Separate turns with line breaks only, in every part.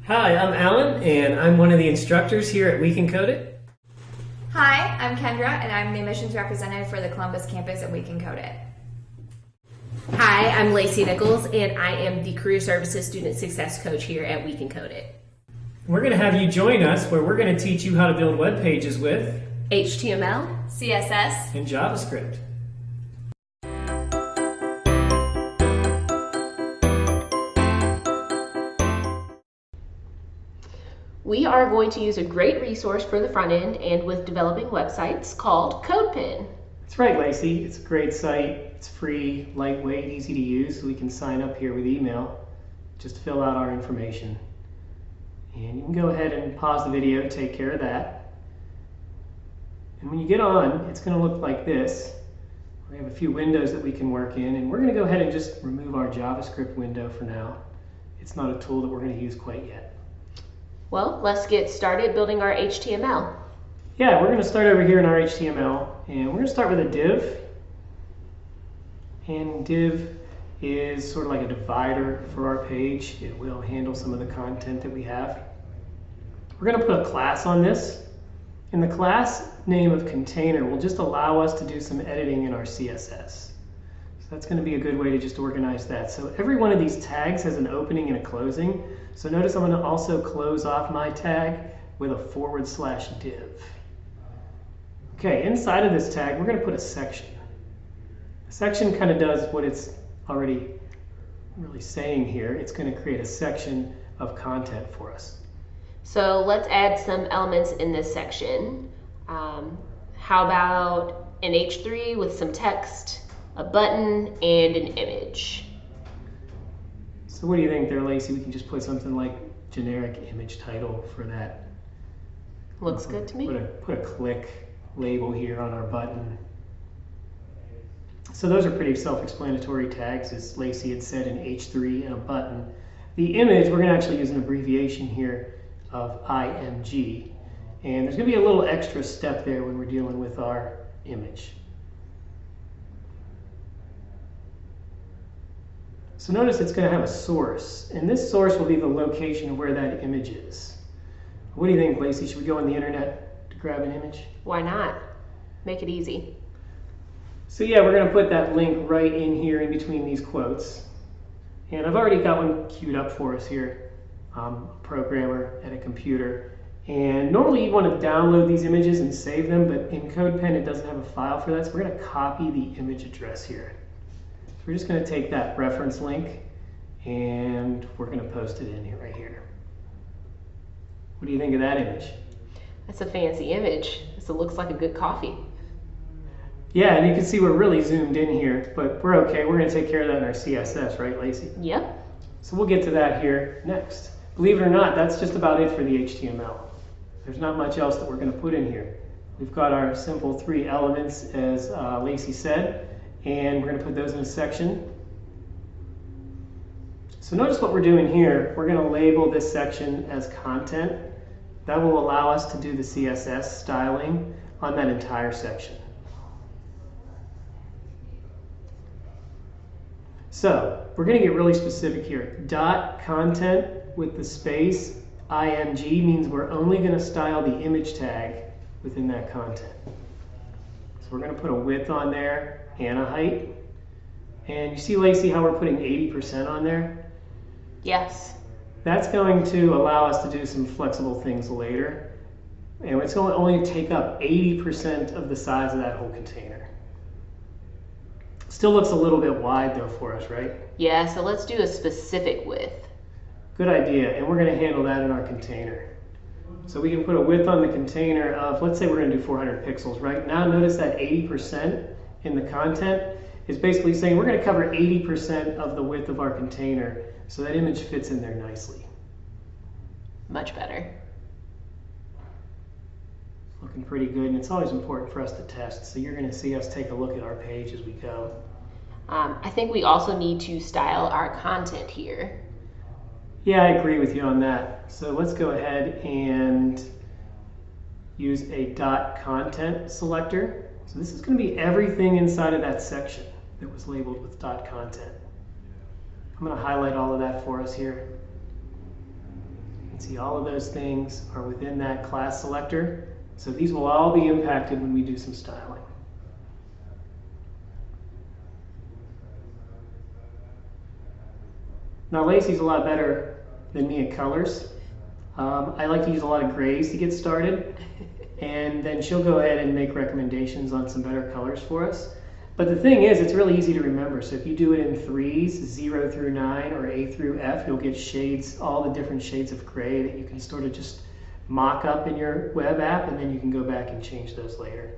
Hi, I'm Alan, and I'm one of the instructors here at We Can Code It.
Hi, I'm Kendra, and I'm the admissions representative for the Columbus campus at We Can Code It.
Hi, I'm Lacey Nichols, and I am the Career Services Student Success Coach here at We Can Code It.
We're going to have you join us where we're going to teach you how to build web pages with
HTML,
CSS,
and JavaScript.
We are going to use a great resource for the front end and with developing websites called Copan.
That's right, Lacey. It's a great site. It's free, lightweight, easy to use. We can sign up here with email. Just fill out our information. And you can go ahead and pause the video, take care of that. And when you get on, it's going to look like this. We have a few windows that we can work in, and we're going to go ahead and just remove our JavaScript window for now. It's not a tool that we're going to use quite yet.
Well, let's get started building our HTML.
Yeah, we're going to start over here in our HTML, and we're going to start with a div. And div is sort of like a divider for our page. It will handle some of the content that we have. We're going to put a class on this, and the class name of container will just allow us to do some editing in our CSS. So that's going to be a good way to just organize that. So every one of these tags has an opening and a closing. So notice I'm going to also close off my tag with a /div. Okay, inside of this tag, we're going to put a section. A section kind of does what it's already really saying here. It's going to create a section of content for us.
So let's add some elements in this section. How about an H3 with some text, a button, and an image?
So what do you think there, Lacey? We can just put something like generic image title for that.
Looks good to me.
Put a click label here on our button. So those are pretty self-explanatory tags, as Lacey had said, an H3 and a button. The image, we're going to actually use an abbreviation here of IMG. And there's going to be a little extra step there when we're dealing with our image. So notice it's going to have a source, and this source will be the location of where that image is. What do you think, Lacey? Should we go on the internet to grab an image?
Why not? Make it easy.
So yeah, we're going to put that link right in here in between these quotes. And I've already got one queued up for us here. I'm a programmer at a computer. And normally you want to download these images and save them, but in CodePen it doesn't have a file for that, so we're going to copy the image address here. We're just going to take that reference link and we're going to post it in here right here. What do you think of that image?
That's a fancy image. This looks like a good coffee.
Yeah, and you can see we're really zoomed in here, but we're okay. We're going to take care of that in our CSS, right, Lacey?
Yep.
So we'll get to that here next. Believe it or not, that's just about it for the HTML. There's not much else that we're going to put in here. We've got our simple 3 elements, as Lacey said. And we're going to put those in a section. So notice what we're doing here. We're going to label this section as content. That will allow us to do the CSS styling on that entire section. So we're going to get really specific here. Dot content with the space IMG means we're only going to style the image tag within that content. So we're going to put a width on there and a height. And you see, Lacey, how we're putting 80% on there?
Yes.
That's going to allow us to do some flexible things later. And it's going to only take up 80% of the size of that whole container. Still looks a little bit wide though for us, right?
Yeah, so let's do a specific width.
Good idea, and we're going to handle that in our container. So we can put a width on the container of, let's say we're going to do 400 pixels. Right now, notice that 80% in the content is basically saying we're going to cover 80% of the width of our container so that image fits in there nicely.
Much better.
Looking pretty good, and it's always important for us to test. So you're going to see us take a look at our page as we go.
I think we also need to style our content here.
Yeah, I agree with you on that. So let's go ahead and use a dot content selector. So this is going to be everything inside of that section that was labeled with dot content. I'm going to highlight all of that for us here. can see all of those things are within that class selector. So these will all be impacted when we do some styling. Now Lacey's a lot better than me at colors. I like to use a lot of grays to get started, and then she'll go ahead and make recommendations on some better colors for us. But the thing is, it's really easy to remember. So if you do it in 3s, 0 through 9, or A through F, you'll get shades, all the different shades of gray that you can sort of just mock up in your web app, and then you can go back and change those later.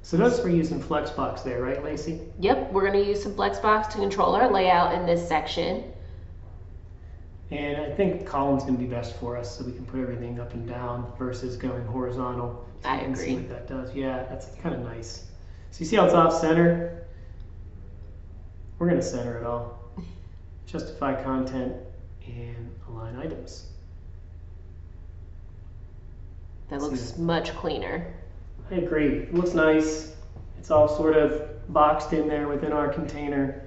So notice we're using Flexbox there, right, Lacey?
Yep, we're going to use some Flexbox to control our layout in this section.
And I think column's going to be best for us, so we can put everything up and down versus going horizontal. So
I
you can
agree.
see what that does. Yeah, that's kind of nice. So you see how it's off center? We're going to center it all. Justify content and align items.
That looks much cleaner.
I agree. It looks nice. It's all sort of boxed in there within our container.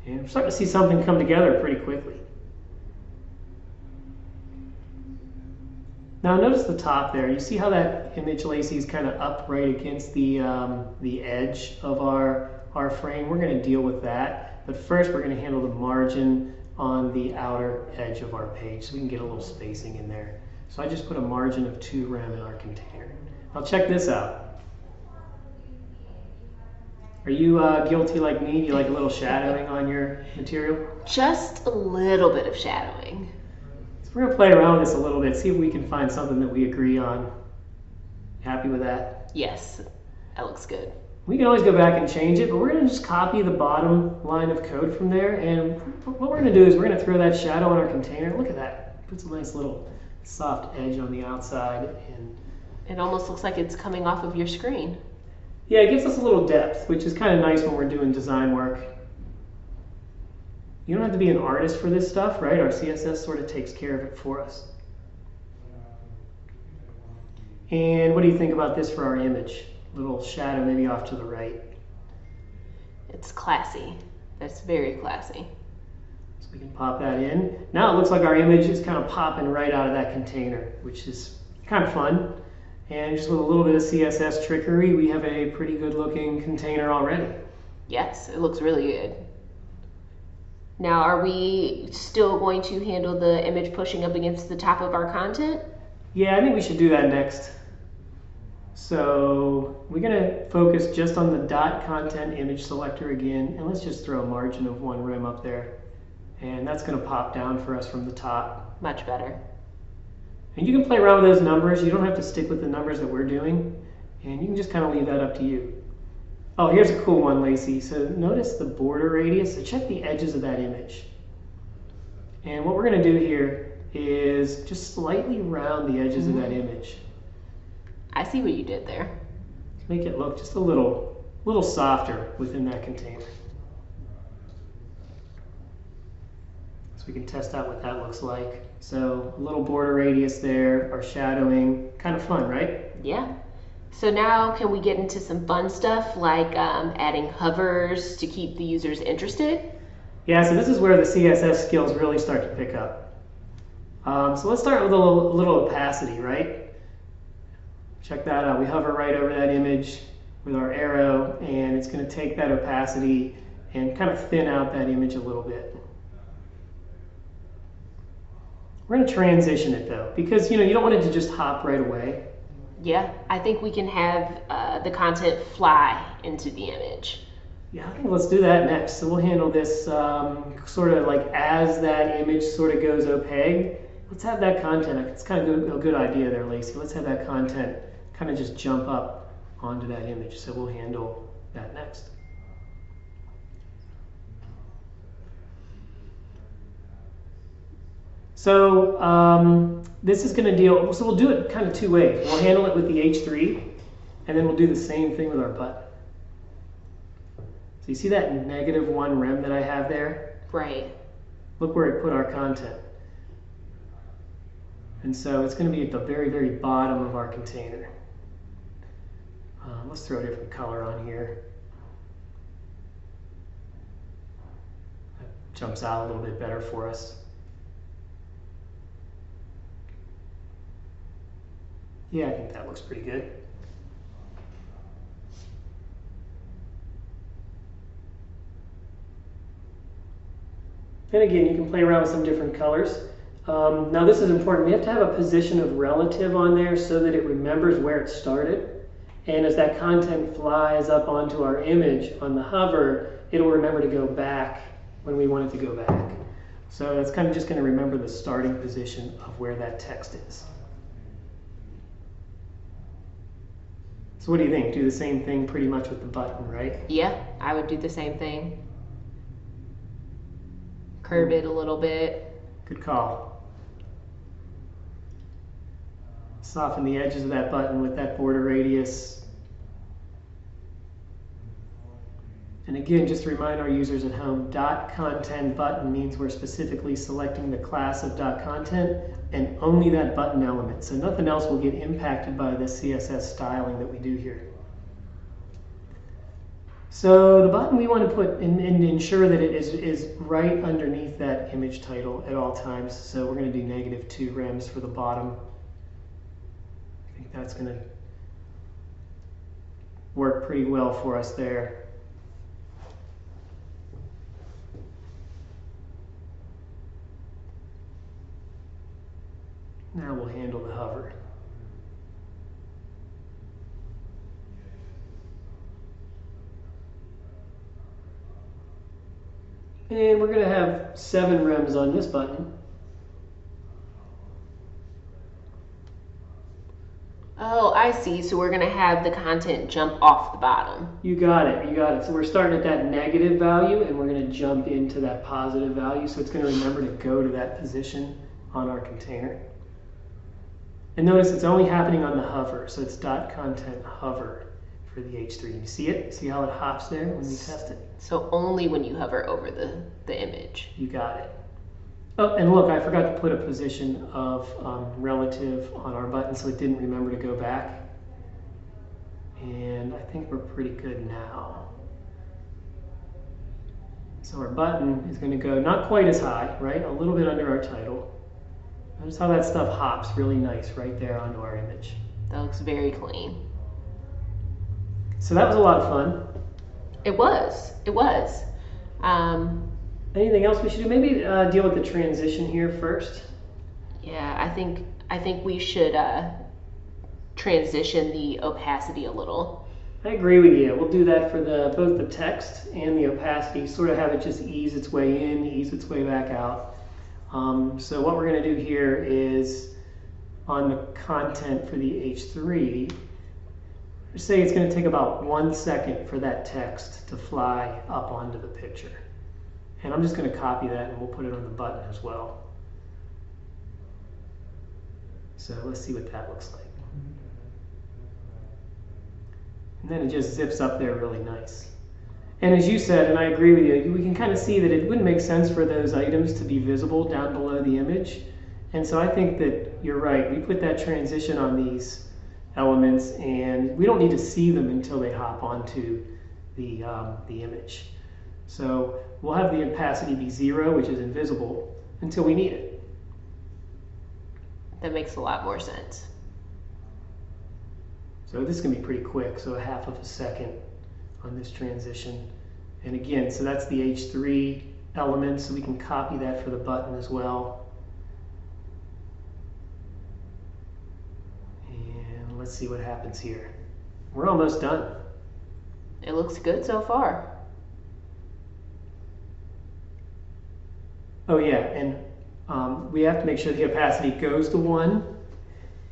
And we're starting to see something come together pretty quickly. Now notice the top there. You see how that image, Lacey, is kind of up right against the edge of our frame. We're going to deal with that. But first we're going to handle the margin on the outer edge of our page so we can get a little spacing in there. So I just put a margin of 2 rem in our container. Now check this out. Are you guilty like me? Do you like a little shadowing on your material?
Just a little bit of shadowing.
So we're going to play around with this a little bit, see if we can find something that we agree on. Happy with that?
Yes, that looks good.
We can always go back and change it, but we're going to just copy the bottom line of code from there. And what we're going to do is we're going to throw that shadow on our container. Look at that. Puts a nice little soft edge on the outside. And
it almost looks like it's coming off of your screen.
yeah, it gives us a little depth, which is kind of nice when we're doing design work. You don't have to be an artist for this stuff, right? Our CSS sort of takes care of it for us. And what do you think about this for our image? A little shadow maybe off to the right.
It's classy. That's very classy.
So we can pop that in. Now it looks like our image is kind of popping right out of that container, which is kind of fun. And just with a little bit of CSS trickery, we have a pretty good looking container already.
Yes, it looks really good. Now, are we still going to handle the image pushing up against the top of our content?
Yeah, I think we should do that next. So we're going to focus just on the dot content image selector again, and let's just throw a margin of 1 rem up there. And that's going to pop down for us from the top.
Much better.
And you can play around with those numbers. You don't have to stick with the numbers that we're doing. And you can just kind of leave that up to you. Oh, here's a cool one, Lacey. So notice the border radius. So check the edges of that image. And what we're going to do here is just slightly round the edges of that image.
I see what you did there.
Make it look just a little softer within that container. So we can test out what that looks like. So a little border radius there, our shadowing, kind of fun, right?
Yeah. So now can we get into some fun stuff like adding hovers to keep the users interested?
Yeah, so this is where the CSS skills really start to pick up. So let's start with a little opacity, right? Check that out. We hover right over that image with our arrow, and it's going to take that opacity and kind of thin out that image a little bit. We're going to transition it though, because you don't want it to just hop right away.
Yeah, I think we can have the content fly into the image.
Yeah, I think let's do that next. So we'll handle this sort of like as that image sort of goes opaque. Let's have that content. It's kind of a good idea there, Lacey. Let's have that content kind of just jump up onto that image. So we'll handle that next. So this is going to deal, so we'll do it kind of 2 ways. We'll handle it with the H3, and then we'll do the same thing with our button. So you see that -1 rem that I have there?
Right.
Look where it put our content. And so it's going to be at the very, very bottom of our container. Let's throw a different color on here. jumps out a little bit better for us. Yeah, I think that looks pretty good. And again, you can play around with some different colors. Now this is important. We have to have a position of relative on there so that it remembers where it started. And as that content flies up onto our image on the hover, it'll remember to go back when we want it to go back. So it's kind of just going to remember the starting position of where that text is. So what do you think? Do the same thing pretty much with the button, right?
Yeah, I would do the same thing. Curve it a little bit.
Good call. Soften the edges of that button with that border radius. And again, just to remind our users at home, .content button means we're specifically selecting the class of .content and only that button element. So nothing else will get impacted by the CSS styling that we do here. So the button we want to put in and ensure that it is right underneath that image title at all times. So we're going to do -2 rems for the bottom. I think that's going to work pretty well for us there. Now we'll handle the hover. And we're going to have 7 rems on this button.
Oh, I see. So we're going to have the content jump off the bottom.
You got it. You got it. So we're starting at that negative value, and we're going to jump into that positive value. So it's going to remember to go to that position on our container. And notice it's only happening on the hover. So it's .content hover for the H3. You see it? See how it hops there when we test it?
So only when you hover over the image.
You got it. Oh, and look, I forgot to put a position of relative on our button, so it didn't remember to go back. And I think we're pretty good now. So our button is going to go not quite as high, right? A little bit under our title. Notice how that stuff hops really nice right there onto our image.
That looks very clean.
So that was a lot of fun.
It was. It was.
Anything else we should do? Maybe deal with the transition here first.
Yeah, I think we should transition the opacity a little.
I agree with you. We'll do that for both the text and the opacity, sort of have it just ease its way in, ease its way back out. So what we're going to do here is on the content for the H3, say it's going to take about 1 second for that text to fly up onto the picture. And I'm just going to copy that and we'll put it on the button as well. So let's see what that looks like. And then it just zips up there really nice. And as you said, and I agree with you, we can kind of see that it wouldn't make sense for those items to be visible down below the image. And so I think that you're right. We put that transition on these elements and we don't need to see them until they hop onto the image. So we'll have the opacity be 0, which is invisible, until we need it.
That makes a lot more sense.
So this is going to be pretty quick, so 1/2 second on this transition. And again, so that's the H3 element, so we can copy that for the button as well. And let's see what happens here. We're almost done.
It looks good so far.
Oh yeah, and we have to make sure the opacity goes to 1.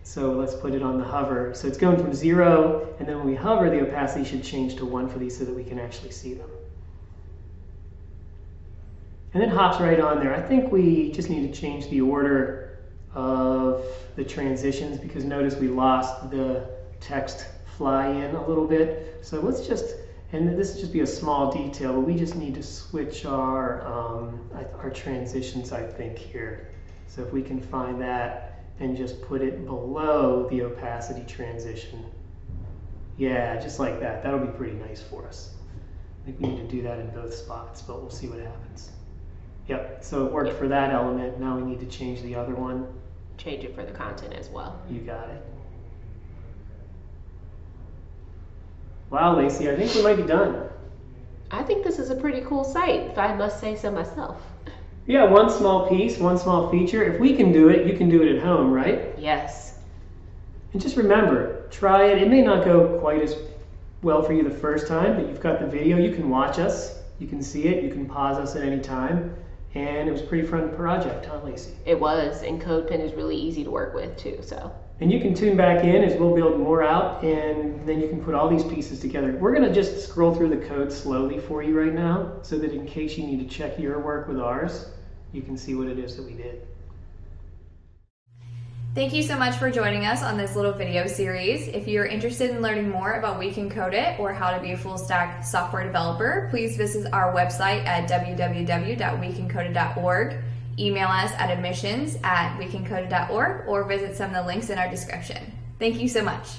So let's put it on the hover. So it's going from 0, and then when we hover, the opacity should change to 1 for these so that we can actually see them. And then hops right on there. I think we just need to change the order of the transitions because notice we lost the text fly in a little bit. So let's just, and this will just be a small detail, but we just need to switch our transitions, I think, here. So if we can find that and just put it below the opacity transition. Yeah, just like that. That'll be pretty nice for us. I think we need to do that in both spots, but we'll see what happens. Yep, so it worked for that element. Now we need to change the other one.
Change it for the content as well.
You got it. Wow, Lacey, I think we might be done.
I think this is a pretty cool site, if I must say so myself.
Yeah, one small piece, one small feature. If we can do it, you can do it at home, right?
Yes.
And just remember, try it. It may not go quite as well for you the first time, but you've got the video. You can watch us. You can see it. You can pause us at any time. And it was a pretty fun project, huh, Lacey?
It was, and Copan is really easy to work with too, so.
And you can tune back in as we'll build more out, and then you can put all these pieces together. We're going to just scroll through the code slowly for you right now, so that in case you need to check your work with ours, you can see what it is that we did.
Thank you so much for joining us on this little video series. If you're interested in learning more about We Can Code It or how to be a full stack software developer, please visit our website at www.wecancodeit.org. Email us at admissions@wecancodeit.org or visit some of the links in our description. Thank you so much.